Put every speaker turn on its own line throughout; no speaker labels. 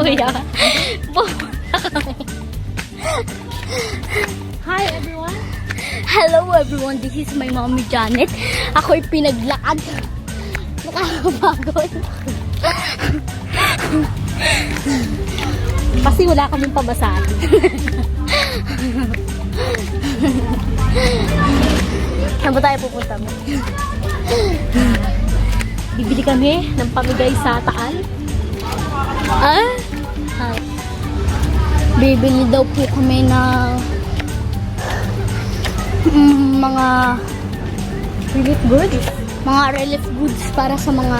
kuya. Pupunta kami.
Hi everyone!
Hello everyone, this is my mommy Janet. Ako'y pinaglakad. Nakakapagod. Kasi wala kaming pabasahan. Saan ba tayo pupunta mo?
Bibili kami ng pamigay sa Taal.
Ah? Hi. Bibili daw po kami ng mga
Relief goods.
relief goods para sa mga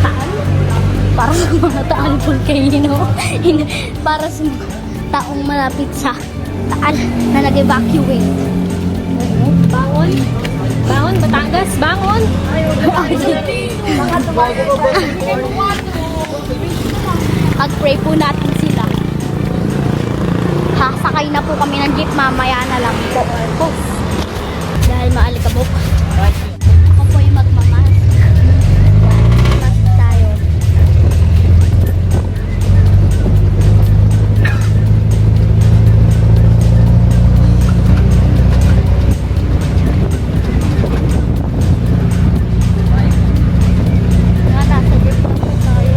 Taal. Para sa mga Taal volcano. Para sa mga taong malapit sa Taal na nag-evacuate.
Bangon. Bangon, Batangas. Bangon.
Pag-pray po natin sila. Sasakay na po kami ng jeep mamaya na lang po. Dahil maalikabok. Ako po yung magmamas. Mas tayo. Nasa jeep na po tayo.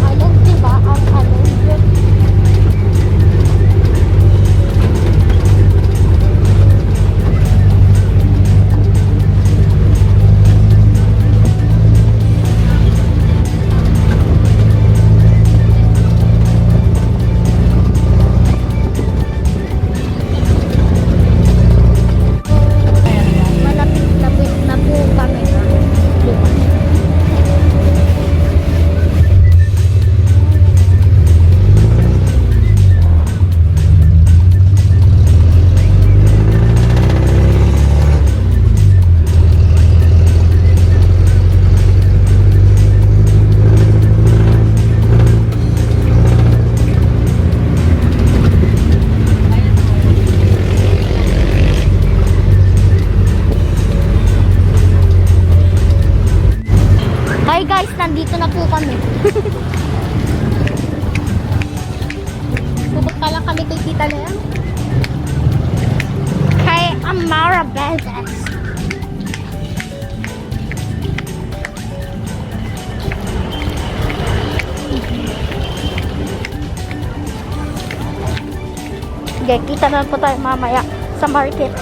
Alog, diba? Ang alog. Malapit na po kami na bukas. Hi guys, nandito na po kami.
Pupunta lang kami kay Tita Lea.
Kay Amara Beldes. Okay, kita na po tayo mamaya sa market.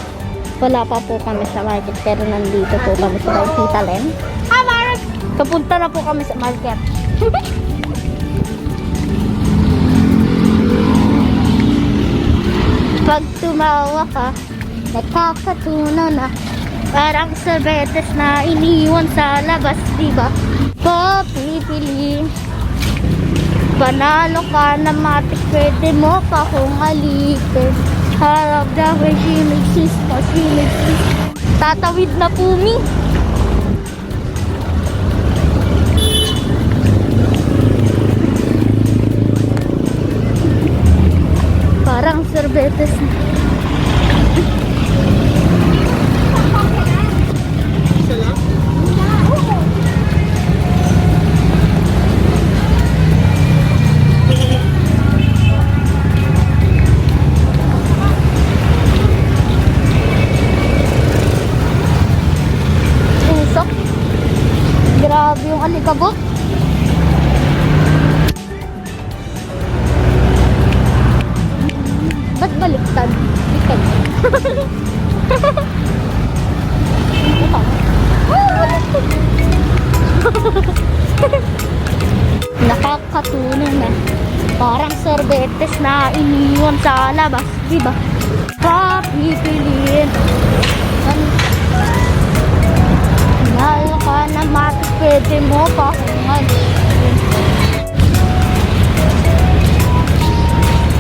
Wala pa po kami sa market pero nandito po kami sa Tita Len. Amara! Kapunta na po kami sa market. Pag tumawa ka, nakakatunaw na. Parang sa betes na iniwan sa labas, diba? Papipili. Panalo ka na matik, pwede mo pa kung alipin. Harap the way she makes this, she makes this. Tatawid na po mi. Parang sorbetes na. Usok. Grabe yung alikabok. Ba't baliktad? Baliktad. Nakakatunan na. Parang sorbetes na iniwan sa labas, diba? Papipiliin. Nalo ka na matik, pwede mo pa kung ano.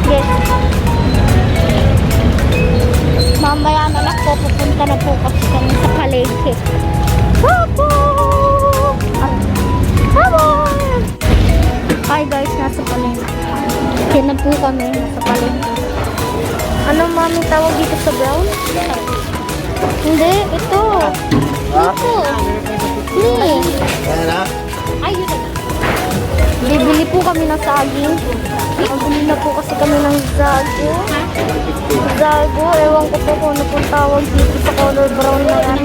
Yes. Mamaya na lang po, pupunta na po kasi kami sa palengke. Babo! Hi guys, nasa palengke. Yan na po kami, nasa palengke. Ano ma? aming tawag dito sa brown? Hindi, ito. Ito. Ni.
Ay, yun na.
Bibili po kami ng saging. Bibili na po kasi kami ng zago. Zago, ewan ko po kung ano pong tawag dito sa color brown na yan.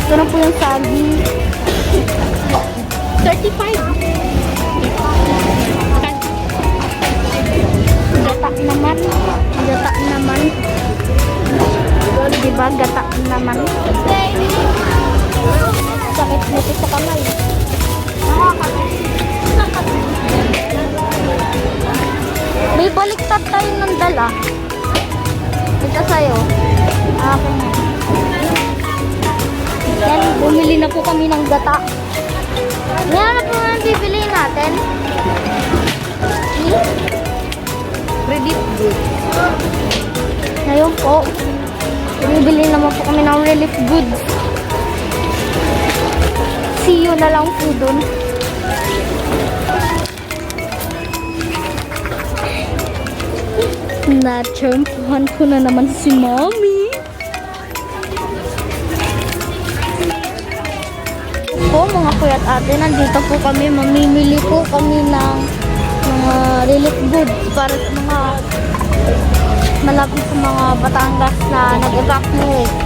Ito na po yung saging.
35.
Gata naman. Gata naman. Diba? Gata naman. Sakit nito sa kamay. May baliktad tayo ng dala. Ito sa'yo. Akin na. Yan, bumili na po kami ng gata. Yan na po ang bibili natin.
Relief good.
Ngayon po, bibili naman po kami ng relief goods. See you na lang po dun. Na-charmpuhan ko na naman si Mommy. Po mga kuya at ate, nandito po kami. Mamimili po kami ng mga relief goods para sa mga malapit sa mga Batangas na nag-evacuate.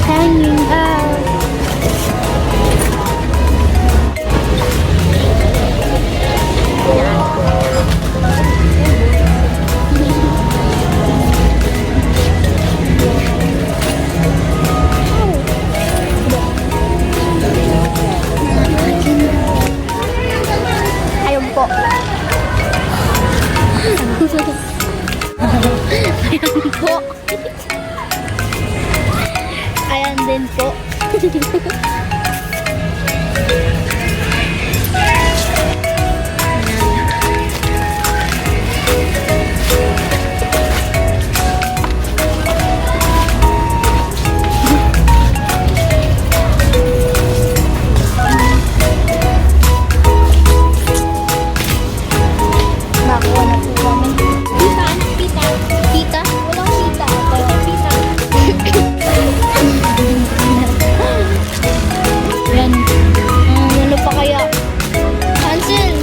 Hanging out. Ayun po. Ayan po. Ayan din po. Nakuha na po kami.
Pita, anong pita?
Pita? Walang pita.
Pita.
Yan. Ano pa kaya? Hansel!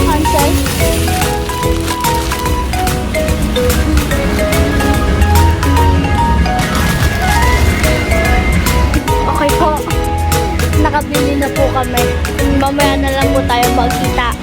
Hansel? Okay po. Nakabili na po kami. Mamaya na lang po tayo magkita.